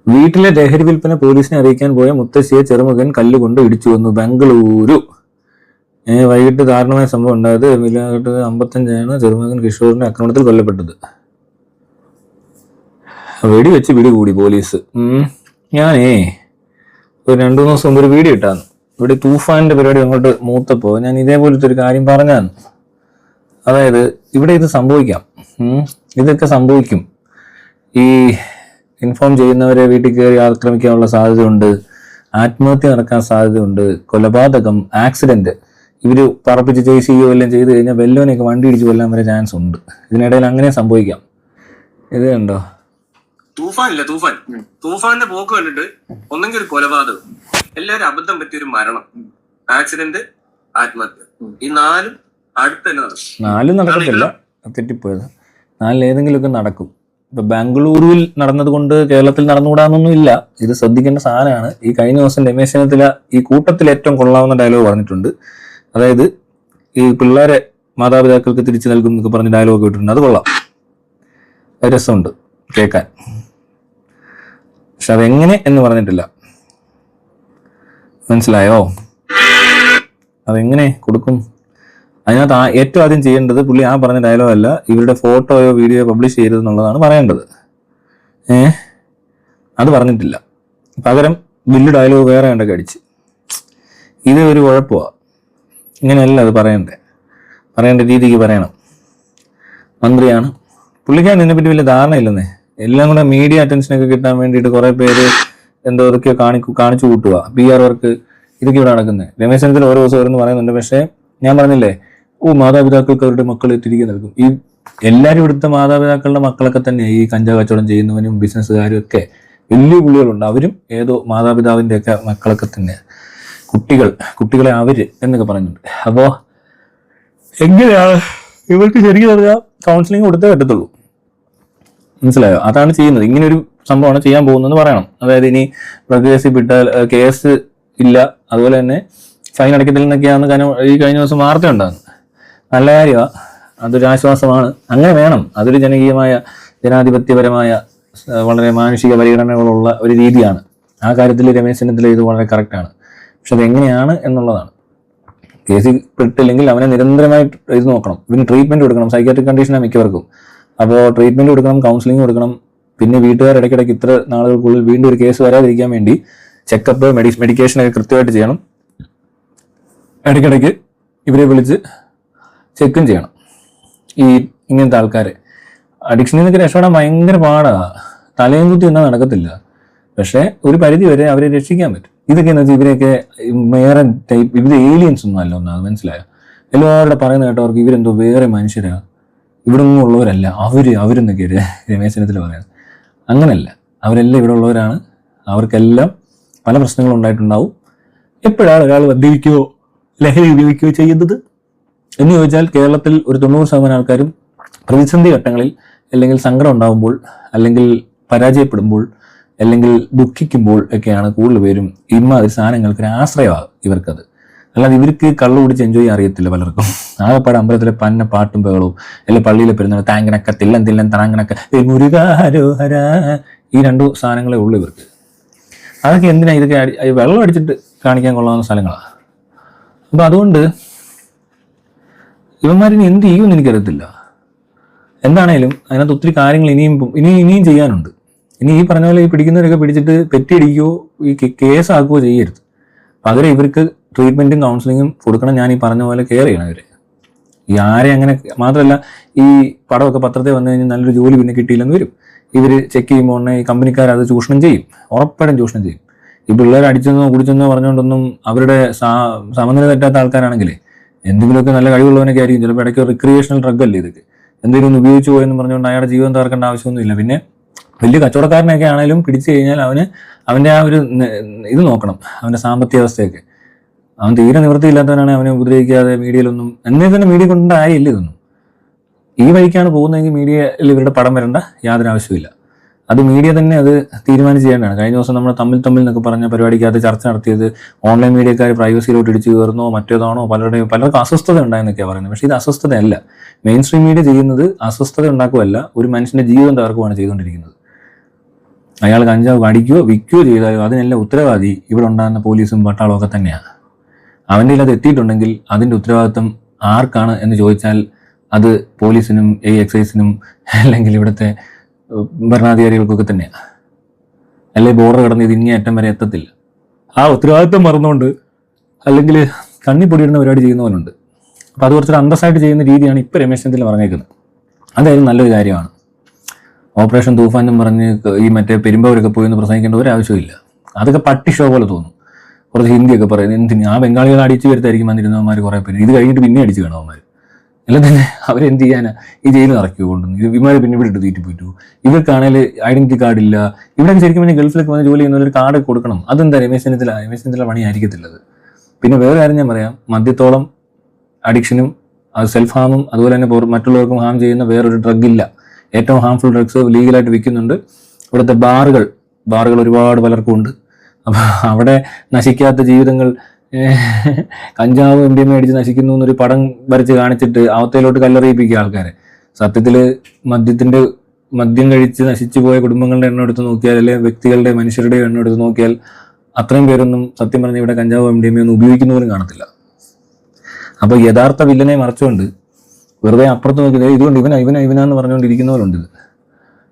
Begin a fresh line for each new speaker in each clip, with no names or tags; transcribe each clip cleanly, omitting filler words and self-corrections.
വീട്ടിലെ ലഹരി വിൽപ്പന പോലീസിനെ അറിയിക്കാൻ പോയ മുത്തശ്ശിയെ ചെറുമകൻ കല്ലുകൊണ്ട് ഇടിച്ചു വന്നു. ബംഗളൂരു. വൈകിട്ട് ദാരുണമായ സംഭവം ഉണ്ടായത്. 55 ചെറുമകൻ കിഷോറിന്റെ ആക്രമണത്തിൽ കൊല്ലപ്പെട്ടത്. വെടിവെച്ച് പിടികൂടി പോലീസ്. ഞാനേ ഒരു 2-3 ദിവസം മുമ്പ് ഒരു വീഡിയോ ഇട്ടാന്ന്. ഇവിടെ തൂഫാനിന്റെ പരിപാടി അങ്ങോട്ട് മൂത്തപ്പോ ഞാൻ ഇതേപോലത്തെ ഒരു കാര്യം പറഞ്ഞാന്ന്. അതായത് ഇവിടെ ഇത് സംഭവിക്കാം, ഇതൊക്കെ സംഭവിക്കും. ഈ ഇൻഫോം ചെയ്യുന്നവരെ വീട്ടിൽ കയറി ആക്രമിക്കാനുള്ള സാധ്യതയുണ്ട്, ആത്മഹത്യ നടക്കാൻ സാധ്യതയുണ്ട്, കൊലപാതകം, ആക്സിഡന്റ്. ഇവര് പറപ്പിച്ച് ചേസ് ചെയ്യുകയോ എല്ലാം ചെയ്ത് കഴിഞ്ഞാൽ വെല്ലോനെയൊക്കെ വണ്ടി ഇടിച്ച് കൊല്ലാൻ വരെ ചാൻസ് ഉണ്ട്. ഇതിനിടയിൽ അങ്ങനെ സംഭവിക്കാം. ഇത് കണ്ടോ,
തൂഫാന്റെ പോക്ക് കണ്ടിട്ട് ഒന്നെങ്കിൽ ഒരു കൊലപാതകം, എല്ലാവരും അബദ്ധം പറ്റിയൊരു മരണം, ആക്സിഡന്റ്, ആത്മഹത്യ. ഈ നാലും
നടക്കത്തില്ല, തെറ്റിപ്പോയത്. 4 ഏതെങ്കിലുമൊക്കെ നടക്കും. ഇപ്പൊ ബാംഗ്ലൂരിൽ നടന്നത് കൊണ്ട് കേരളത്തിൽ നടന്നുകൂടാന്നൊന്നും ഇല്ല. ഇത് ശ്രദ്ധിക്കേണ്ട സാധനമാണ്. ഈ കഴിഞ്ഞ ദിവസം രമേശ് ചെന്നിത്തല ഈ കൂട്ടത്തിൽ ഏറ്റവും കൊള്ളാവുന്ന ഡയലോഗ് പറഞ്ഞിട്ടുണ്ട്. അതായത് ഈ പിള്ളേരെ മാതാപിതാക്കൾക്ക് തിരിച്ചു നൽകും എന്നൊക്കെ പറഞ്ഞ് ഡയലോഗ് ഇട്ടിട്ടുണ്ട്. അത് കൊള്ളാം, രസമുണ്ട് കേൾക്കാൻ. പക്ഷെ അതെങ്ങനെ എന്ന് പറഞ്ഞിട്ടില്ല. മനസ്സിലായോ? അതെങ്ങനെ കൊടുക്കും? അതിനകത്ത് ഏറ്റവും ആദ്യം ചെയ്യേണ്ടത് പുള്ളി ആ പറഞ്ഞ ഡയലോഗ് അല്ല, ഇവരുടെ ഫോട്ടോയോ വീഡിയോയോ പബ്ലിഷ് ചെയ്യരുതെന്നുള്ളതാണ് പറയേണ്ടത്. അത് പറഞ്ഞിട്ടില്ല. പകരം വലിയ ഡയലോഗ് വേറെ കണ്ടൊക്കെ അടിച്ച്. ഇത് ഒരു കുഴപ്പമാണ്. ഇങ്ങനെയല്ല അത് പറയേണ്ട രീതിക്ക് പറയണം. മന്ത്രിയാണ്, പുള്ളിക്കാൻ ഇതിനെപ്പറ്റി വലിയ ധാരണയില്ലെന്നേ. എല്ലാം കൂടെ മീഡിയ അറ്റൻഷനൊക്കെ കിട്ടാൻ വേണ്ടിയിട്ട് കുറെ പേര് എന്തോ ഇതൊക്കെ കാണിച്ചു കൂട്ടുക, PR വർക്ക്, ഇതൊക്കെ ഇവിടെ നടക്കുന്നത്. രമേശ് ചെന്നിത്തല ഓരോ ദിവസം ഓരോന്ന് പറയുന്നുണ്ട്. പക്ഷേ ഞാൻ പറഞ്ഞില്ലേ, മാതാപിതാക്കൾക്ക് അവരുടെ മക്കളെ തിരികെ നൽകും. ഈ എല്ലാവരും ഇവിടുത്തെ മാതാപിതാക്കളുടെ മക്കളൊക്കെ തന്നെ ഈ കഞ്ചാവ് കച്ചവടം ചെയ്യുന്നവനും ബിസിനസ്സുകാരും ഒക്കെ വലിയ പുള്ളികളുണ്ട്. അവരും ഏതോ മാതാപിതാവിൻ്റെ ഒക്കെ മക്കളൊക്കെ തന്നെ. കുട്ടികളെ അവര് എന്നൊക്കെ പറയുന്നുണ്ട്. അപ്പോൾ എങ്ങനെയാണ് ഇവർക്ക് ശരിക്കും പറഞ്ഞാൽ കൗൺസിലിംഗ് കൊടുത്തേ പറ്റത്തുള്ളൂ. മനസ്സിലായോ? അതാണ് ചെയ്യുന്നത്. ഇങ്ങനൊരു സംഭവമാണ് ചെയ്യാൻ പോകുന്നതെന്ന് പറയണം. അതായത് ഇനി കേസിൽ വിട്ടാൽ കേസ് ഇല്ല, അതുപോലെ തന്നെ ഫൈൻ അടയ്ക്കത്തില്ലെന്നൊക്കെയാണ് ഈ കഴിഞ്ഞ ദിവസം വാർത്ത ഉണ്ടാകുന്നത്. നല്ല കാര്യമാണ്, അതൊരു ആശ്വാസമാണ്. അങ്ങനെ വേണം. അതൊരു ജനകീയമായ ജനാധിപത്യപരമായ വളരെ മാനുഷിക പരിഗണനകളുള്ള ഒരു രീതിയാണ്. ആ കാര്യത്തിൽ രമേശ് ചെന്നിത്തല ഇത് വളരെ കറക്റ്റാണ്. പക്ഷെ അതെങ്ങനെയാണ് എന്നുള്ളതാണ്. കേസിൽ പെട്ടില്ലെങ്കിൽ അവനെ നിരന്തരമായിട്ട് ഇത് നോക്കണം. ഇവന് ട്രീറ്റ്മെന്റ് കൊടുക്കണം. സൈക്കാട്രിക് കണ്ടീഷനാണ് മിക്കവർക്കും. അപ്പോൾ ട്രീറ്റ്മെന്റ് കൊടുക്കണം, കൗൺസിലിംഗ് കൊടുക്കണം. പിന്നെ വീട്ടുകാർ ഇടയ്ക്കിടയ്ക്ക് ഇത്ര നാളുകൾക്കുള്ളിൽ വീണ്ടും ഒരു കേസ് വരാതിരിക്കാൻ വേണ്ടി ചെക്കപ്പ്, മെഡിക്കേഷനൊക്കെ കൃത്യമായിട്ട് ചെയ്യണം. ഇടയ്ക്കിടയ്ക്ക് ഇവരെ വിളിച്ച് ചെക്കും ചെയ്യണം. ഈ ഇങ്ങനത്തെ ആൾക്കാരെ അഡിക്ഷനിൽ നിന്നൊക്കെ രക്ഷപ്പെടാൻ ഭയങ്കര പാടാണ്. തലയും കുത്തി ഒന്നും നടക്കത്തില്ല. പക്ഷെ ഒരു പരിധി വരെ അവരെ രക്ഷിക്കാൻ പറ്റും. ഇതൊക്കെ എന്ന് വെച്ചാൽ ഇവരെയൊക്കെ വേറെ ടൈപ്പ്, ഇവര് ഏലിയൻസ് ഒന്നും അല്ല. ഒന്നത് മനസ്സിലായോ? എല്ലാവരുടെ പറയുന്ന കേട്ടവർക്ക് ഇവരെന്തോ വേറെ മനുഷ്യരാ, ഇവിടെ ഒന്നും ഉള്ളവരല്ല അവരെന്നൊക്കെ രമേശ് ചെന്നിത്തല പറയുന്നത്. അങ്ങനല്ല, അവരെല്ലാം ഇവിടെ ഉള്ളവരാണ്. അവർക്കെല്ലാം പല പ്രശ്നങ്ങളും ഉണ്ടായിട്ടുണ്ടാവും. എപ്പോഴാണ് ഒരാൾ മദ്യപിക്കുകയോ ലഹരി ഉപയോഗിക്കുകയോ ചെയ്യുന്നത് എന്ന് ചോദിച്ചാൽ കേരളത്തിൽ ഒരു 90% ആൾക്കാരും പ്രതിസന്ധി ഘട്ടങ്ങളിൽ, അല്ലെങ്കിൽ സങ്കടം ഉണ്ടാകുമ്പോൾ, അല്ലെങ്കിൽ പരാജയപ്പെടുമ്പോൾ, അല്ലെങ്കിൽ ദുഃഖിക്കുമ്പോൾ ഒക്കെയാണ് കൂടുതൽ പേരും ഇമാതിരി സാധനങ്ങൾക്ക് ഒരു ആശ്രയമാണ് ഇവർക്കത്. അല്ലാതെ ഇവർക്ക് കള്ളു കുടിച്ച് എൻജോയ് ചെയ്യാൻ അറിയത്തില്ല പലർക്കും. ആകെപ്പാട് അമ്പലത്തിലെ പന്ന പാട്ടും ബഹളവും, അല്ലെങ്കിൽ പള്ളിയിലെ പെരുന്നാൾ താങ്കണക്ക തില്ലൻ തറാങ്കണക്ക മുരുകാരോഹര, ഈ 2 സാധനങ്ങളേ ഉള്ളൂ ഇവർക്ക്. അതൊക്കെ എന്തിനാ? ഇതൊക്കെ വെള്ളം അടിച്ചിട്ട് കാണിക്കാൻ കൊള്ളാവുന്ന സ്ഥലങ്ങളാണ്. അപ്പം അതുകൊണ്ട് ഇവന്മാരിനി എന്ത് ചെയ്യുമെന്ന് എനിക്കറിയത്തില്ല. എന്താണേലും അതിനകത്ത് ഒത്തിരി കാര്യങ്ങൾ ഇനിയും ചെയ്യാനുണ്ട്. ഇനി ഈ പറഞ്ഞ പോലെ ഈ പിടിക്കുന്നവരൊക്കെ പിടിച്ചിട്ട് പെറ്റിയടിക്കുകയോ ഈ കേസാക്കുകയോ ചെയ്യരുത്. പകരം ഇവർക്ക് ട്രീറ്റ്മെന്റും കൗൺസിലിങ്ങും കൊടുക്കണം. ഞാൻ ഈ പറഞ്ഞ പോലെ കെയർ ചെയ്യണം ഇവര്. ഈ ആരെ അങ്ങനെ മാത്രമല്ല, ഈ പടമൊക്കെ പത്രത്തിൽ വന്നു കഴിഞ്ഞാൽ നല്ലൊരു ജോലി പിന്നെ കിട്ടിയില്ലെന്ന് വരും. ഇവർ ചെക്ക് ചെയ്യുമ്പോൾ ഉടനെ ഈ കമ്പനിക്കാർ അത് ചൂഷണം ചെയ്യും, ഉറപ്പായിട്ടും ചൂഷണം ചെയ്യും. ഈ പിള്ളേർ അടിച്ചെന്നോ കുടിച്ചെന്നോ പറഞ്ഞുകൊണ്ടൊന്നും അവരുടെ സമനില തെറ്റാത്ത ആൾക്കാരാണെങ്കിലേ എന്തെങ്കിലുമൊക്കെ നല്ല കഴിവുള്ളവനൊക്കെ ആയിരിക്കും. ചിലപ്പോൾ ഇടയ്ക്ക് റിക്രിയേഷണൽ ഡ്രഗ് അല്ലേ ഇതൊക്കെ, എന്തെങ്കിലും ഒന്ന് ഉപയോഗിച്ച് പോയെന്ന് പറഞ്ഞുകൊണ്ട് അയാളുടെ ജീവൻ തകർക്കേണ്ട ആവശ്യമൊന്നുമില്ല. പിന്നെ വലിയ കച്ചവടക്കാരനൊക്കെ ആണെങ്കിലും പിടിച്ചു കഴിഞ്ഞാൽ അവൻ്റെ ആ ഒരു ഇത് നോക്കണം, അവൻ്റെ സാമ്പത്തിക അവസ്ഥയൊക്കെ. അവൻ തീരെ നിവൃത്തിയില്ലാത്തവനാണ് അവനെ ഉപദ്രവിക്കാതെ മീഡിയയിലൊന്നും, എന്നേ തന്നെ മീഡിയ കൊണ്ടായില്ല ഇതൊന്നും. ഈ വഴിക്കാണ് പോകുന്നതെങ്കിൽ മീഡിയയിൽ ഇവരുടെ പടം വരേണ്ട യാതൊരു ആവശ്യമില്ല. അത് മീഡിയ തന്നെ അത് തീരുമാനിച്ച് ചെയ്യേണ്ടതാണ്. കഴിഞ്ഞ ദിവസം നമ്മൾ തമ്മിൽ എന്നൊക്കെ പറഞ്ഞ പരിപാടിക്കകത്ത് ചർച്ച നടത്തിയത് ഓൺലൈൻ മീഡിയക്കാർ പ്രൈവസിയിലോട്ട് ഇടിച്ചു കയറുന്നോ മറ്റേതാണോ, പലർക്കും അസ്വസ്ഥത ഉണ്ടായെന്നൊക്കെയാണ് പറയുന്നത്. പക്ഷേ ഇത് അസ്വസ്ഥതയല്ല. മെയിൻ സ്ട്രീം മീഡിയ ചെയ്യുന്നത് അസ്വസ്ഥത ഉണ്ടാക്കുകയല്ല, ഒരു മനുഷ്യന്റെ ജീവിതം തകർക്കുവാണ് ചെയ്തുകൊണ്ടിരിക്കുന്നത്. അയാൾ കഞ്ചാവ് അടിക്കുകയോ വിൽക്കുകയോ ചെയ്താലും അതിനെല്ലാം ഉത്തരവാദി ഇവിടെ ഉണ്ടാകുന്ന പോലീസും പട്ടാളവും ഒക്കെ തന്നെയാണ്. അവൻ്റെ അത് എത്തിയിട്ടുണ്ടെങ്കിൽ അതിൻ്റെ ഉത്തരവാദിത്വം ആർക്കാണ് എന്ന് ചോദിച്ചാൽ അത് പോലീസിനും എക്സൈസിനും അല്ലെങ്കിൽ ഇവിടുത്തെ ഭരണാധികാരികൾക്കൊക്കെ തന്നെയാണ്. അല്ലെങ്കിൽ ബോർഡർ കടന്ന് ഇത് ഇങ്ങേ അറ്റം വരെ എത്തത്തില്ല. ആ ഉത്തരവാദിത്വം മറന്നുകൊണ്ട് അല്ലെങ്കിൽ കണ്ണിപ്പൊടിയിടുന്ന പരിപാടി ചെയ്യുന്നവരുണ്ട്. അപ്പോൾ അത് കുറച്ചൊരു അന്തസ്സായിട്ട് ചെയ്യുന്ന രീതിയാണ് ഇപ്പോൾ രമേശ് ചെന്നിത്തല പറഞ്ഞേക്കുന്നത്. അതായാലും നല്ലൊരു കാര്യമാണ്. ഓപ്പറേഷൻ തൂഫാൻ എന്നും പറഞ്ഞ് ഈ മറ്റേ പെരുമ്പാവൂരൊക്കെ പോയി എന്ന് പ്രസംഗിക്കേണ്ട ഒരു ആവശ്യമില്ല. അതൊക്കെ പട്ടി ഷോ പോലെ തോന്നും. കുറച്ച് ഹിന്ദിയൊക്കെ പറയുന്നത് എന്തിന് ആ ബംഗാളികളെ അടിച്ചു വരുത്തായിരിക്കും വന്നിരുന്നവന്മാർ കുറേ പേര്. ഇത് കഴിഞ്ഞിട്ട് പിന്നെ അടിച്ച് കാണുന്നവന്മാർ എല്ലാം തന്നെ അവരെന്ത് ചെയ്യാനാ ഈ ജയിലിൽ ഇറക്കി കൊണ്ടുവന്നു. ഇത് ഇവന്മാർ പിന്നെ ഇവിടെ ഇട്ട് തീറ്റി പോയിട്ടു. ഇവർക്കാണെങ്കിൽ ഐഡന്റിറ്റി കാർഡില്ല. ഇവിടെ ശരിക്കും പിന്നെ ഗൾഫിലൊക്കെ വന്ന് ജോലി ചെയ്യുന്നവർ കാർഡ് കൊടുക്കണം. അതെന്താ രമേശ് ചെന്നിത്തല പണിയായിരിക്കത്തില്ലത്. പിന്നെ വേറെ കാര്യം ഞാൻ പറയാം, മദ്യത്തോളം അഡിക്ഷനും അത് സെൽഫ് ഹാമും അതുപോലെ തന്നെ മറ്റുള്ളവർക്കും ഹാം ചെയ്യുന്ന വേറൊരു ഡ്രഗ് ഇല്ല. ഏറ്റവും ഹാംഫുൾ ഡ്രഗ്സ് ലീഗലായിട്ട് വിൽക്കുന്നുണ്ട്. ഇവിടുത്തെ ബാറുകൾ ഒരുപാട് പലർക്കും ഉണ്ട്. അപ്പം അവിടെ നശിക്കാത്ത ജീവിതങ്ങൾ കഞ്ചാവ് MDMA അടിച്ച് നശിക്കുന്നു എന്നൊരു പടം വരച്ച് കാണിച്ചിട്ട് അവത്തേലോട്ട് കല്ലെറിയിപ്പിക്കുക ആൾക്കാരെ. സത്യത്തിൽ മദ്യം കഴിച്ച് നശിച്ചു പോയ കുടുംബങ്ങളുടെ എണ്ണം എടുത്ത് നോക്കിയാൽ, അല്ലെങ്കിൽ വ്യക്തികളുടെ മനുഷ്യരുടെ എണ്ണം എടുത്ത് നോക്കിയാൽ അത്രയും പേരൊന്നും സത്യം പറഞ്ഞ ഇവിടെ കഞ്ചാവ് MDMA ഒന്നും ഉപയോഗിക്കുന്ന പോലും കാണത്തില്ല. അപ്പോൾ യഥാർത്ഥ വില്ലനെ മറച്ചുകൊണ്ട് വെറുതെ അപ്പുറത്ത് നോക്കിയത് ഇതുകൊണ്ട് ഇവനാന്ന് പറഞ്ഞുകൊണ്ടിരിക്കുന്നവരുണ്ട്.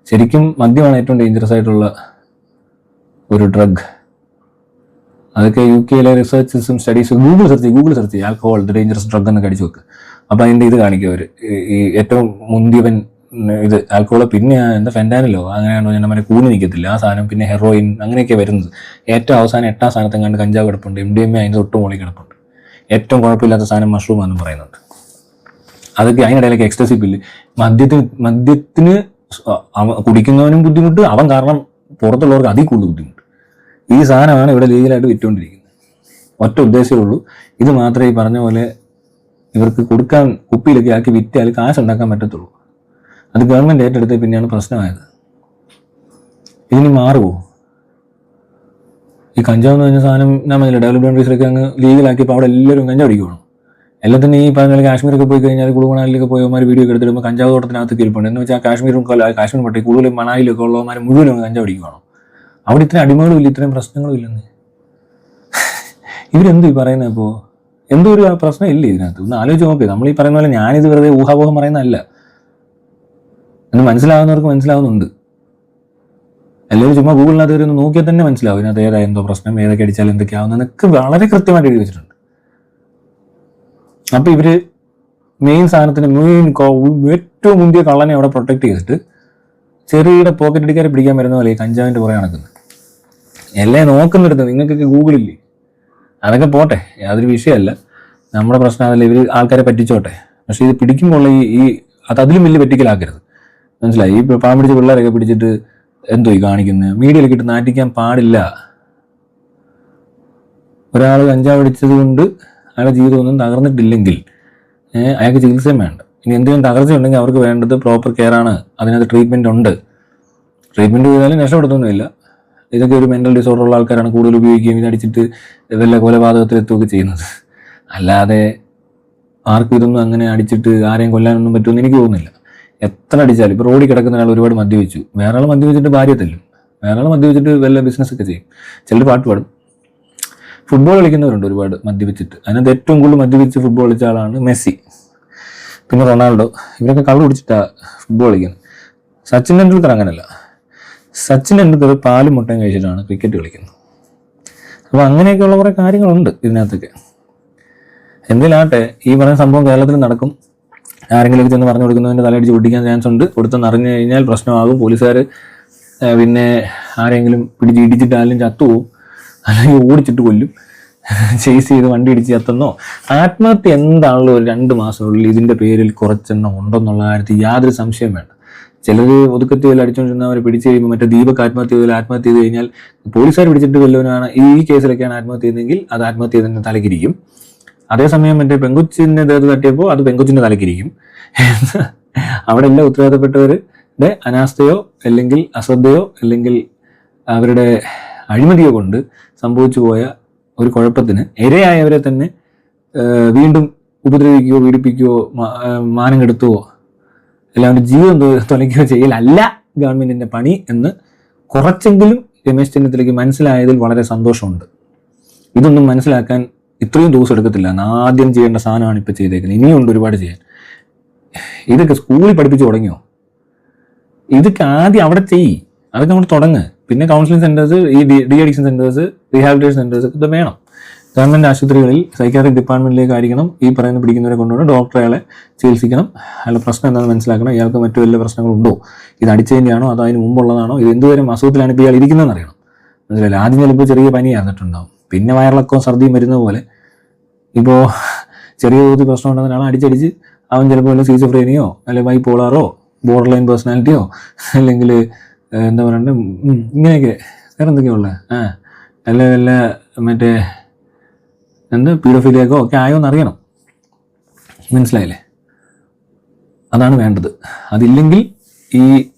ശരിക്കും മദ്യമാണ് ഏറ്റവും ഡേഞ്ചറസ് ആയിട്ടുള്ള ഒരു ഡ്രഗ്. അതൊക്കെ UK റിസർച്ചസും സ്റ്റഡീസും ഗൂഗിൾ സെർച്ച് ചെയ്യും ആൽക്കഹോൾ ദ ഡേഞ്ചറസ് ഡ്രഗ് എന്നൊക്കെ അടിച്ചു വെക്കുക. അപ്പോൾ അതിൻ്റെ ഇത് കാണിക്കും അവർ. ഈ ഏറ്റവും മുന്തിയവൻ ഇത് ആൽക്കഹോളോ പിന്നെ എന്താ ഫെൻറ്റാനിലോ അങ്ങനെയാണോ ഞാൻ മറ്റേ കൂടി നിൽക്കത്തില്ല ആ സാധനം, പിന്നെ ഹെറോയിൻ അങ്ങനെയൊക്കെ വരുന്നത്. ഏറ്റവും അവസാനം 8ാം സ്ഥാനത്തെങ്ങാണ്ട് കഞ്ചാവ് കിടപ്പുണ്ട്. MDMA അതിൻ്റെ തൊട്ട് മുകളിൽ കിടപ്പുണ്ട്. ഏറ്റവും കുഴപ്പമില്ലാത്ത സാധനം മഷ്റൂം ആണെന്ന് പറയുന്നുണ്ട്. അതൊക്കെ അതിനിടയിലേക്ക് എക്സ്റ്റസി പില്ല്. മദ്യത്തിന് കുടിക്കുന്നവനും ബുദ്ധിമുട്ട്, അവൻ കാരണം പുറത്തുള്ളവർക്ക് അതിൽ കൂടുതൽ ബുദ്ധിമുട്ട്. ഈ സാധനമാണ് ഇവിടെ ലീഗലായിട്ട് വിറ്റുകൊണ്ടിരിക്കുന്നത്. ഒറ്റ ഉദ്ദേശമേ ഉള്ളൂ, ഇത് മാത്രമേ ഈ പറഞ്ഞ പോലെ ഇവർക്ക് കൊടുക്കാൻ കുപ്പിയിലൊക്കെ ആക്കി വിറ്റാൽ കാശ് ഉണ്ടാക്കാൻ പറ്റത്തുള്ളൂ. അത് ഗവൺമെൻറ് ഏറ്റെടുത്ത് പിന്നെയാണ് പ്രശ്നമായത്. ഇതിന് മാറുമോ? ഈ കഞ്ചാവ് എന്ന് പറഞ്ഞ സാധനം നമ്മൾ ഡെവലപ്ഡ് കൺട്രീസിലൊക്കെ അങ്ങ് ലീഗലാക്കിയപ്പോൾ അവിടെ എല്ലാവരും കഞ്ചാവ് അടിക്കുകയാണ്. എല്ലാത്തിനും ഈ പറഞ്ഞ കാശ്മീരൊക്കെ പോയി കഴിഞ്ഞാൽ കുളുമണാലിലൊക്കെ പോയവന്മാർ വീഡിയോ ഒക്കെ എടുത്തിടുമ്പോൾ കഞ്ചാവ് തോട്ടത്തിനകത്ത് കയറിപ്പുണ്ട്. എന്ന് വെച്ചാൽ കാശ്മീർ പട്ടി കൂടുതലും മണാലിലൊക്കെ ഉള്ളവന്മാർ മുഴുവനും കഞ്ചാവ് അടിക്കുകയാണോ? അവിടെ ഇത്രയും അടിമകളും ഇല്ല, ഇത്രയും പ്രശ്നങ്ങളും ഇല്ലെന്ന് ഇവരെന്തു ഈ പറയുന്നത്? ഇപ്പോൾ എന്തോ ഒരു പ്രശ്നം ഇല്ല ഇതിനകത്ത്. ഒന്ന് ആലോചിച്ച് നോക്ക്. നമ്മൾ ഈ പറയുന്ന പോലെ ഞാനിത് വെറുതെ ഊഹാപോഹം പറയുന്നതല്ല, എന്ന് മനസ്സിലാവുന്നവർക്ക് മനസ്സിലാവുന്നുണ്ട്. എല്ലാവരും ചുമ്മാ ഗൂഗിളിനകത്ത് കയറി ഒന്ന് നോക്കിയാൽ തന്നെ മനസ്സിലാവും ഇതിനകത്ത് ഏതാ എന്തോ പ്രശ്നം, ഏതൊക്കെ അടിച്ചാൽ എന്തൊക്കെയാവുന്നതൊക്കെ വളരെ കൃത്യമായിട്ട് എഴുതി വെച്ചിട്ടുണ്ട്. അപ്പൊ ഇവര് മെയിൻ സാധനത്തിന് ഏറ്റവും മുന്തിയ കള്ളനെ അവിടെ പ്രൊട്ടക്ട് ചെയ്തിട്ട് ചെറിയ പോക്കറ്റ് അടിക്കാരെ പിടിക്കാൻ വരുന്ന പോലെ ഈ കഞ്ചാവിന്റെ പുറകെ നടക്കുന്നത്. എല്ലാം നോക്കുന്നിടത്ത് നിങ്ങൾക്കൊക്കെ ഗൂഗിളില്ലേ, അതൊക്കെ പോട്ടെ, യാതൊരു വിഷയമല്ല. നമ്മുടെ പ്രശ്നം അതല്ല, ഇവർ ആൾക്കാരെ പറ്റിച്ചോട്ടെ. പക്ഷെ ഇത് പിടിക്കുമ്പോൾ അതിലും വലിയ പറ്റിക്കലാക്കരുത്. മനസ്സിലായി? ഈ പാവം പിടിച്ച പിള്ളേരൊക്കെ പിടിച്ചിട്ട് എന്തോ ഈ കാണിക്കുന്നത്, മീഡിയയിലൊക്കെ ഇട്ട് നാറ്റിക്കാൻ പാടില്ല. ഒരാൾ കഞ്ചാവ് അടിച്ചത് കൊണ്ട് അയാളുടെ ജീവിതമൊന്നും തകർന്നിട്ടില്ലെങ്കിൽ അയാൾക്ക് ചികിത്സയും വേണ്ട. ഇനി എന്തെങ്കിലും തകർച്ചയുണ്ടെങ്കിൽ അവർക്ക് വേണ്ടത് പ്രോപ്പർ കെയർ ആണ്. അതിനകത്ത് ട്രീറ്റ്മെൻറ്റ് ഉണ്ട്. ട്രീറ്റ്മെൻറ്റ് ചെയ്താലും രക്ഷപ്പെടുത്തൊന്നുമില്ല. ഇതൊക്കെ ഒരു മെൻ്റൽ ഡിസോർഡർ ഉള്ള ആൾക്കാരാണ് കൂടുതൽ ഉപയോഗിക്കുകയും ഇതടിച്ചിട്ട് വല്ല കൊലപാതകത്തിലെത്തുകയൊക്കെ ചെയ്യുന്നത്. അല്ലാതെ ആർക്കും ഇതൊന്നും അങ്ങനെ അടിച്ചിട്ട് ആരെയും കൊല്ലാനൊന്നും പറ്റുമെന്ന് എനിക്ക് തോന്നുന്നില്ല. എത്ര അടിച്ചാലും ഇപ്പോൾ റോഡിൽ കിടക്കുന്ന ഒരാൾ ഒരുപാട് മദ്യപിച്ചു, വേറെ ആൾ മദ്യപിച്ചിട്ട് ഭാര്യ തല്ലും, വേറെ ആൾ മദ്യപിച്ചിട്ട് വല്ല ബിസിനസ്സൊക്കെ ചെയ്യും, ചിലർ പാട്ട് പാടും. ഫുട്ബോൾ കളിക്കുന്നവരുണ്ട് ഒരുപാട് മദ്യപിച്ചിട്ട്. അതിനകത്ത് ഏറ്റവും കൂടുതൽ മദ്യപിച്ച് ഫുട്ബോൾ കളിച്ച ആളാണ് മെസ്സി, പിന്നെ റൊണാൾഡോ. ഇവരൊക്കെ കള്ളു കുടിച്ചിട്ടാണ് ഫുട്ബോൾ കളിക്കുന്നത്. സച്ചിൻ ടെണ്ടുൽക്കർ അങ്ങനെയല്ല. സച്ചിൻ ടെണ്ടുൽക്കർ പാലും മുട്ടയും കഴിച്ചിട്ടാണ് ക്രിക്കറ്റ് കളിക്കുന്നത്. അപ്പോൾ അങ്ങനെയൊക്കെയുള്ള കുറേ കാര്യങ്ങളുണ്ട് ഇതിനകത്തൊക്കെ. എന്തിനാട്ടെ ഈ പറയുന്ന സംഭവം കേരളത്തിൽ നടക്കും. ആരെങ്കിലും ചെന്ന് പറഞ്ഞു കൊടുക്കുന്നതിൻ്റെ തലയടിച്ച് പൊട്ടിക്കാൻ ചാൻസ് ഉണ്ട്. കൊടുത്തെന്ന് അറിഞ്ഞു കഴിഞ്ഞാൽ പ്രശ്നമാകും. പോലീസുകാർ പിന്നെ ആരെങ്കിലും പിടിച്ച് ഇടിച്ചിട്ടാലും ചത്തുപോകും, അല്ലെങ്കിൽ ഓടിച്ചിട്ട് കൊല്ലും, ചേസ് ചെയ്ത് വണ്ടി ഇടിച്ച് ചത്തെന്നോ. ആത്മഹത്യ എന്താണല്ലോ ഒരു 2 മാസത്തിനുള്ളിൽ ഇതിൻ്റെ പേരിൽ കുറച്ചെണ്ണം ഉണ്ടെന്നുള്ള കാര്യത്തിൽ യാതൊരു സംശയം വേണ്ട. ചിലർ ഒതുക്കത്തി വല്ല അടിച്ചുകൊണ്ടിരുന്നവരെ പിടിച്ച് കഴിയുമ്പോൾ മറ്റേ ദീപക് ആത്മഹത്യ ചെയ്ത് കഴിഞ്ഞാൽ പോലീസുകാർ പിടിച്ചിട്ട് വല്ലവനാണ് ഈ കേസിലൊക്കെയാണ് ആത്മഹത്യ ചെയ്തെങ്കിൽ അത് ആത്മഹത്യ ചെയ്തതിൻ്റെ തലക്കിരിക്കും. അതേസമയം മറ്റേ പെങ്കൊച്ചിൻ്റെ ദേഹത്ത് തട്ടിയപ്പോൾ അത് പെങ്കൊച്ചിൻ്റെ തലക്കിരിക്കും. അവിടെ എല്ലാം ഉത്തരവാദപ്പെട്ടവരുടെ അനാസ്ഥയോ അല്ലെങ്കിൽ അശ്രദ്ധയോ അല്ലെങ്കിൽ അവരുടെ അഴിമതിയോ കൊണ്ട് സംഭവിച്ചു പോയ ഒരു കുഴപ്പത്തിന് ഇരയായവരെ തന്നെ വീണ്ടും ഉപദ്രവിക്കുകയോ പീഡിപ്പിക്കുകയോ മാനം കെടുത്തുകയോ എല്ലാവരുടെ ജീവിതം തൊലയ്ക്കുകയോ ചെയ്യലല്ല ഗവൺമെൻറ്റിൻ്റെ പണി എന്ന് കുറച്ചെങ്കിലും രമേശ് ചെന്നിത്തലയ്ക്ക് മനസ്സിലായതിൽ വളരെ സന്തോഷമുണ്ട്. ഇതൊന്നും മനസ്സിലാക്കാൻ ഇത്രയും ദിവസം എടുക്കത്തില്ല. ആദ്യം ചെയ്യേണ്ട സാധനമാണ് ഇപ്പോൾ ചെയ്തേക്കുന്നത്. ഇനിയുണ്ട് ഒരുപാട് ചെയ്യാൻ. ഇതൊക്കെ സ്കൂളിൽ പഠിപ്പിച്ച് തുടങ്ങിയോ? ഇതൊക്കെ ആദ്യം അവിടെ ചെയ്യ്, അതൊക്കെ അവിടെ തുടങ്ങ്. പിന്നെ കൗൺസിലിംഗ് സെന്റേഴ്സ്, ഈ de addiction centres, rehabilitation centres ഇത് വേണം. ഗവൺമെന്റ് ആശുപത്രികളിൽ സൈക്കാട്രിക് ഡിപ്പാർട്ട്മെന്റിലേക്ക് ആയിരിക്കണം ഈ പറയുന്ന പിടിക്കുന്നവരെ കൊണ്ടുവന്ന് ഡോക്ടറെ അയാളെ ചികിത്സിക്കണം. അയാളുടെ പ്രശ്നം എന്താണെന്ന് മനസ്സിലാക്കണം. ഇയാൾക്ക് മറ്റു വല്ല പ്രശ്നങ്ങളുണ്ടോ, ഇത് അടിച്ചതിൻ്റെയാണോ അതോ അതിന് മുമ്പുള്ളതാണോ, ഇത് എന്തുവരും അസുഖത്തിലാണ് ഇപ്പോൾ ഇയാൾ ഇരിക്കുന്നതെന്ന് അറിയണം. മനസ്സിലായില്ല? ആദ്യം ചിലപ്പോൾ ചെറിയ പനി ആയിരുന്നിട്ടുണ്ടാവും, പിന്നെ വയറിളക്കവും ഛർദിയും വരുന്ന പോലെ ഇപ്പോൾ ചെറിയ തോതിൽ പ്രശ്നം ഉണ്ടെന്നാണ് അടിച്ചടിച്ച് അവൻ ചിലപ്പോൾ വല്ല സീസോഫ്രേനിയോ അല്ലെങ്കിൽ ബൈപോളാറോ ബോർഡർ ലൈൻ പേഴ്സണാലിറ്റിയോ അല്ലെങ്കിൽ എന്താ പറയണ്ടേ ഇങ്ങനെയൊക്കെ വേറെ എന്തൊക്കെയാ ഉള്ളത് അല്ല വല്ല മറ്റേ എന്താ പീഡോഫിലിയൊക്കെ ഒക്കെ ആയോന്ന് അറിയണം. മനസ്സിലായില്ലേ? അതാണ് വേണ്ടത്. അതില്ലെങ്കിൽ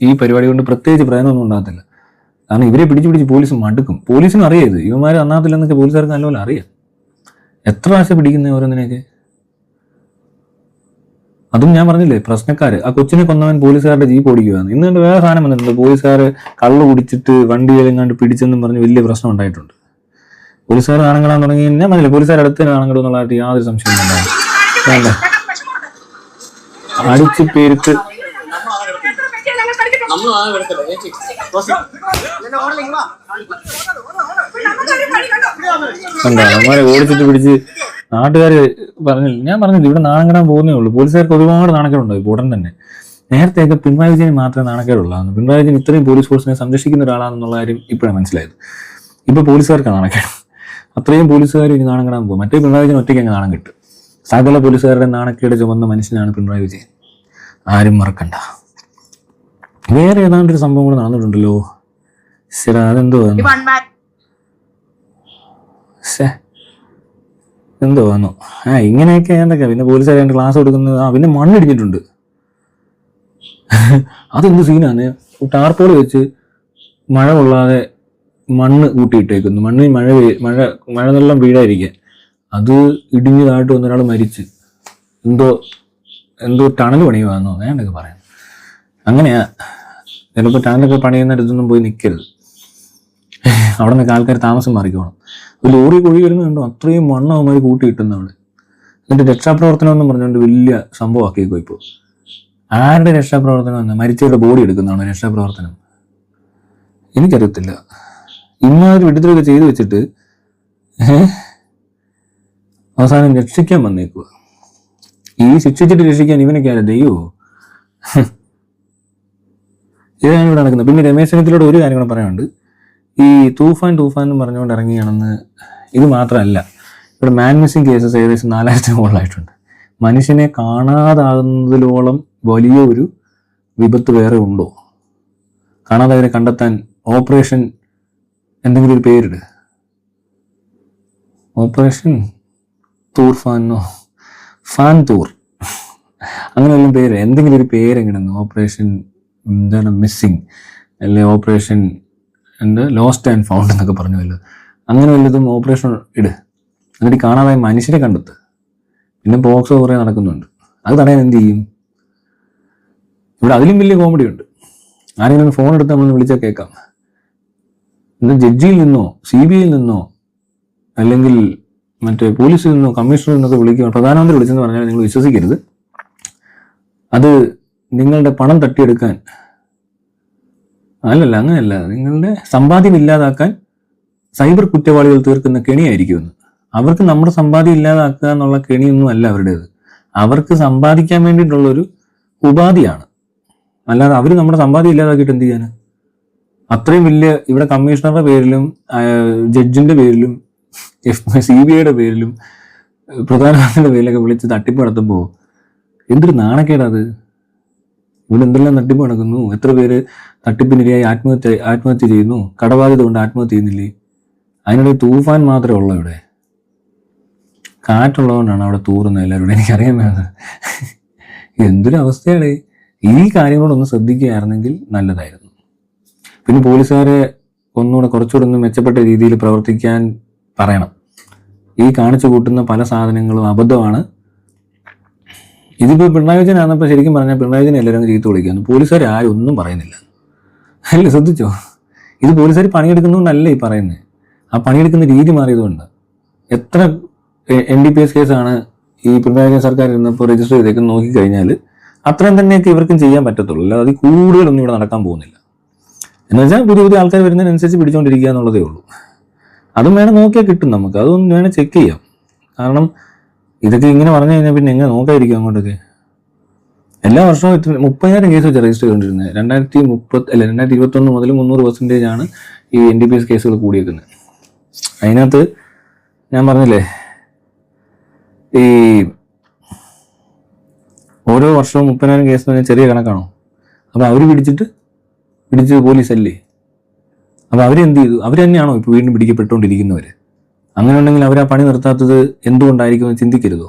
ഈ പരിപാടി കൊണ്ട് പ്രത്യേകിച്ച് പ്രയോജനമൊന്നും ഉണ്ടാകത്തില്ല. കാരണം ഇവരെ പിടിച്ച് പോലീസ് മടുക്കും. പോലീസിനും അറിയാത് ഇവന്മാർ അന്നാത്തില്ലെന്നൊക്കെ പോലീസുകാർക്ക് നല്ലപോലെ അറിയാം. എത്ര പ്രാവശ്യം പിടിക്കുന്ന ഓരോന്നിനെയൊക്കെ. അതും ഞാൻ പറഞ്ഞില്ലേ, പ്രശ്നക്കാർ ആ കൊച്ചിനെ കൊന്നവൻ പോലീസുകാരുടെ ജീപ്പ് ഓടിക്കുകയാണ്. ഇന്ന് കണ്ട് വേറെ സാധനം വന്നിട്ടുണ്ട്. പോലീസുകാർ കള്ളു കുടിച്ചിട്ട് വണ്ടിയിലെങ്ങാണ്ട് പിടിച്ചെന്നും പറഞ്ഞ് വലിയ പ്രശ്നം ഉണ്ടായിട്ടുണ്ട്. പോലീസുകാർ നാണംകെടാൻ തുടങ്ങി ഞാൻ പറഞ്ഞില്ലേ, പോലീസുകാർ അടുത്ത് നാണംകെടും എന്നുള്ളതായിട്ട് യാതൊരു സംശയവും ഉണ്ടാവും. അടിച്ച് പേരുത്ത് അവന്മാരെ ഓടിച്ചിട്ട് പിടിച്ച് നാട്ടുകാർ പറഞ്ഞില്ല. ഞാൻ പറഞ്ഞില്ല, ഇവിടെ നാണംകെടാൻ പോകുന്നേ ഉള്ളൂ. പോലീസുകാർക്ക് ഒരുപാട് നാണക്കേടുണ്ടാവും ഇപ്പോൾ ഉടൻ തന്നെ. നേരത്തെയൊക്കെ പിണറായി വിജയന് മാത്രമേ നാണക്കേടുള്ളൂ. പിണറായി വിജയൻ ഇത്രയും പോലീസ് ഫോഴ്സിനെ സംരക്ഷിക്കുന്ന ഒരാളാണെന്നുള്ള കാര്യം ഇപ്പോഴാണ് മനസ്സിലായത്. ഇപ്പോൾ പോലീസുകാർക്കാണ് നാണക്കേട്. അത്രയും പോലീസുകാർ ഇനി നാണം കെടാൻ പോകും. മറ്റേ പിണറായി വിജയൻ ഒറ്റയ്ക്ക് അങ്ങ് നാണം കിട്ടും. സകല പോലീസുകാരുടെ നാണക്കേട് ചുമന്ന മനുഷ്യനാണ് പിണറായി വിജയൻ. ആരും മറക്കണ്ട. വേറെ ഏതാണ്ടൊരു സംഭവം കൂടെ നടന്നിട്ടുണ്ടല്ലോ. ശരി, അതെന്തോ എന്തോ വന്നു ഇങ്ങനെയൊക്കെ എന്തൊക്കെയാ. പിന്നെ പോലീസുകാർ രണ്ട് ക്ലാസ് കൊടുക്കുന്നത്. പിന്നെ മണ്ണിടിഞ്ഞിട്ടുണ്ട്. അതെന്ത് സീനാണ്. ടാർപോളി വെച്ച് മഴ കൊള്ളാതെ മണ്ണ് കൂട്ടിയിട്ടേക്കുന്നു. മണ്ണിൽ മഴ വെള്ളം വീഴാതിരിക്കാൻ. അത് ഇടിഞ്ഞതായിട്ട് വന്നൊരാൾ മരിച്ച്. എന്തോ ടണൽ പണിയുവാന്നോ വേണ്ടൊക്കെ പറയാം. അങ്ങനെയാ. ചിലപ്പോൾ ടണലൊക്കെ പണിയുന്നിടത്തൊന്നും പോയി നിൽക്കരുത്. അവിടെ നിന്നൊക്കെ ആൾക്കാർ താമസം മാറിക്കോണം. ഒരു ലോറി കുഴി വരുന്നുണ്ടോ, അത്രയും മണ്ണ് അവന്മാർ കൂട്ടിയിട്ടുന്ന അവിടെ. എന്നിട്ട് രക്ഷാപ്രവർത്തനം എന്നും പറഞ്ഞുകൊണ്ട് വലിയ സംഭവമാക്കിയേക്കോ. ഇപ്പോൾ ആരുടെ രക്ഷാപ്രവർത്തനം എന്നാ? മരിച്ചവരുടെ ബോഡി എടുക്കുന്നതാണോ രക്ഷാപ്രവർത്തനം? എനിക്കറിയത്തില്ല. ഇമാതിരി വിടുതലൊക്കെ ചെയ്തു വെച്ചിട്ട് അവസാനം രക്ഷിക്കാൻ വന്നേക്കുക. ഈ ശിക്ഷിച്ചിട്ട് രക്ഷിക്കാൻ ഇവനൊക്കെ ആരാ? ദൈവമോ? ഇതാണ് ഇവിടെ നടക്കുന്നത്. പിന്നെ രമേശ് ചെന്നിത്തലയോട് ഒരു കാര്യം കൂടെ പറയാനുണ്ട്. ഈ തൂഫാൻ എന്ന് പറഞ്ഞുകൊണ്ട് ഇറങ്ങിയാണെന്ന്. ഇത് മാത്രമല്ല, ഇവിടെ മാൻ മിസ്സിംഗ് കേസസ് ഏകദേശം 4000 മുകളിലായിട്ടുണ്ട്. മനുഷ്യനെ കാണാതാകുന്നതിലോളം വലിയ ഒരു വിപത്ത് വേറെ ഉണ്ടോ? കാണാതായവരെ കണ്ടെത്താൻ ഓപ്പറേഷൻ എന്തെങ്കിലും ഒരു പേരിട്. ഓപ്പറേഷൻ തൂർഫാനോ ഫാൻ തൂർ അങ്ങനെയുള്ള പേര്, എന്തെങ്കിലും ഒരു പേരെങ്ങനെ. ഓപ്പറേഷൻ എന്താണ് മിസ്സിങ്, അല്ലെ ഓപ്പറേഷൻ ലോസ്റ്റ് ആൻഡ് ഫൗണ്ട് എന്നൊക്കെ പറഞ്ഞല്ലോ. അങ്ങനെ വല്ലതും ഓപ്പറേഷൻ ഇട്. എന്നിട്ട് കാണാതായ മനുഷ്യരെ കണ്ടെത്ത്. പിന്നെ ബോക്സോ കുറേ നടക്കുന്നുണ്ട്. അത് തടയാൻ എന്ത് ചെയ്യും? ഇവിടെ അതിലും വലിയ കോമഡി ഉണ്ട്. ആരെങ്കിലും ഫോൺ എടുത്ത് നമ്മൾ വിളിച്ചാൽ കേൾക്കാം. എന്നാൽ ജഡ്ജിയിൽ നിന്നോ CBI നിന്നോ അല്ലെങ്കിൽ മറ്റേ പോലീസിൽ നിന്നോ കമ്മീഷണറിൽ നിന്നൊക്കെ വിളിക്കുക. പ്രധാനമന്ത്രി വിളിച്ചെന്ന് പറഞ്ഞാൽ നിങ്ങൾ വിശ്വസിക്കരുത്. അത് നിങ്ങളുടെ പണം തട്ടിയെടുക്കാൻ, അങ്ങനെയല്ല, നിങ്ങളുടെ സമ്പാദ്യം ഇല്ലാതാക്കാൻ സൈബർ കുറ്റവാളികൾ തീർക്കുന്ന കെണിയായിരിക്കുമെന്ന്. അവർക്ക് നമ്മുടെ സമ്പാദ്യം ഇല്ലാതാക്കുക എന്നുള്ള കെണിയൊന്നും അല്ല അവരുടേത്. അവർക്ക് സമ്പാദിക്കാൻ വേണ്ടിയിട്ടുള്ളൊരു ഉപാധിയാണ്. അല്ലാതെ അവർ നമ്മുടെ സമ്പാദ്യം ഇല്ലാതാക്കിയിട്ട് എന്ത് ചെയ്യാൻ? അത്രയും വലിയ ഇവിടെ കമ്മീഷണറുടെ പേരിലും ജഡ്ജിന്റെ പേരിലും CBIയുടെ പേരിലും പ്രധാനമന്ത്രിയുടെ പേരിലൊക്കെ വിളിച്ച് തട്ടിപ്പ് നടത്തുമ്പോൾ എന്തൊരു നാണക്കേടാത്. ഇവിടെ എന്തെല്ലാം തട്ടിപ്പ് നടക്കുന്നു. എത്ര പേര് തട്ടിപ്പിനിരയായി ആത്മഹത്യ ചെയ്യുന്നു. കടബാധ്യത കൊണ്ട് ആത്മഹത്യ ചെയ്യുന്നില്ലേ? അതിനിടെ തൂഫാൻ മാത്രമേ ഉള്ളൂ. ഇവിടെ കാറ്റുള്ളതുകൊണ്ടാണ് അവിടെ തൂറുന്നത് എല്ലാവരും. എനിക്കറിയാൻ വേണ്ടത്. എന്തൊരു അവസ്ഥയാണ്. ഈ കാര്യങ്ങളൊന്ന് ശ്രദ്ധിക്കുകയായിരുന്നെങ്കിൽ നല്ലതായിരുന്നു. പിന്നെ പോലീസുകാരെ ഒന്നുകൂടെ കുറച്ചുകൂടെ ഒന്ന് മെച്ചപ്പെട്ട രീതിയിൽ പ്രവർത്തിക്കാൻ പറയണം. ഈ കാണിച്ചു കൂട്ടുന്ന പല സാധനങ്ങളും അബദ്ധമാണ്. ഇതിപ്പോൾ പിണറായി വിജയൻ ആണെന്നപ്പോൾ ശരിക്കും പറഞ്ഞാൽ പിണറായി വിജയൻ എല്ലാവരും ചീത്ത വിളിക്കുന്നു. പോലീസുകാർ ആരും ഒന്നും പറയുന്നില്ല. അല്ല, ശ്രദ്ധിച്ചോ? ഇത് പോലീസുകാർ പണിയെടുക്കുന്നതുകൊണ്ടല്ല ഈ പറയുന്നത്, ആ പണിയെടുക്കുന്ന രീതി മാറിയതുകൊണ്ട്. എത്ര NDPS കേസാണ് ഈ പിണറായി സർക്കാർ ഇരുന്നപ്പോൾ രജിസ്റ്റർ ചെയ്തേക്ക് നോക്കിക്കഴിഞ്ഞാൽ അത്രയും തന്നെയൊക്കെ ഇവർക്കും ചെയ്യാൻ പറ്റത്തുള്ളൂ. അല്ലാതെ അതിൽ കൂടുതലൊന്നും ഇവിടെ നടക്കാൻ പോകുന്നില്ല. എന്ന് വെച്ചാൽ പുതിയ പുതിയ ആൾക്കാർ വരുന്നതിനനുസരിച്ച് പിടിച്ചുകൊണ്ടിരിക്കുക എന്നുള്ളതേ ഉള്ളൂ. അതും വേണം നോക്കിയാൽ കിട്ടും നമുക്ക്, അതൊന്നും വേണം ചെക്ക് ചെയ്യാം. കാരണം ഇതൊക്കെ ഇങ്ങനെ പറഞ്ഞു കഴിഞ്ഞാൽ പിന്നെ എങ്ങനെ നോക്കാതിരിക്കും അങ്ങോട്ടൊക്കെ. എല്ലാ വർഷവും 30,000 കേസ് വെച്ച് രജിസ്റ്റർ ചെയ്തുകൊണ്ടിരുന്നത്. 2021 മുതൽ 300% ആണ് ഈ NDPS കേസുകൾ കൂടിയേക്കുന്നത്. അതിനകത്ത് ഞാൻ പറഞ്ഞില്ലേ, ഈ ഓരോ വർഷവും 30,000 കേസ് എന്ന് പറഞ്ഞാൽ ചെറിയ കണക്കാണോ? അപ്പോൾ അവർ പിടിച്ചത് പോലീസല്ലേ? അപ്പോൾ അവരെന്ത് ചെയ്തു? അവർ തന്നെയാണോ ഇപ്പോൾ വീണ്ടും പിടിക്കപ്പെട്ടുകൊണ്ടിരിക്കുന്നവർ? അങ്ങനെ ഉണ്ടെങ്കിൽ അവർ ആ പണി നിർത്താത്തത് എന്തുകൊണ്ടായിരിക്കും എന്ന് ചിന്തിക്കരുതോ?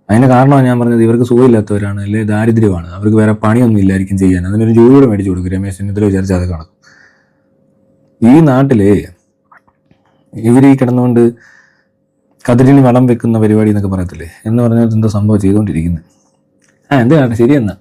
അതിന് കാരണമാണ് ഞാൻ പറഞ്ഞത്, ഇവർക്ക് സുഖമില്ലാത്തവരാണ്, അല്ലെ ദാരിദ്ര്യമാണ്, അവർക്ക് വേറെ പണിയൊന്നും ഇല്ലായിരിക്കും ചെയ്യാൻ. അതിനൊരു ജോലിയോടെ മേടിച്ചു കൊടുക്കും. രമേശ് ചെന്നിത്തല വിചാരിച്ചാൽ അത് കണക്കും. ഈ നാട്ടില് ഇവർ ഈ കിടന്നുകൊണ്ട് കതിരിന് വളം വെക്കുന്ന പരിപാടി എന്നൊക്കെ പറയത്തില്ലേ, എന്ന് പറഞ്ഞാൽ എന്തോ സംഭവം ചെയ്തുകൊണ്ടിരിക്കുന്നത്. എന്ത് കാണട്ടെ, ശരിയെന്നാ.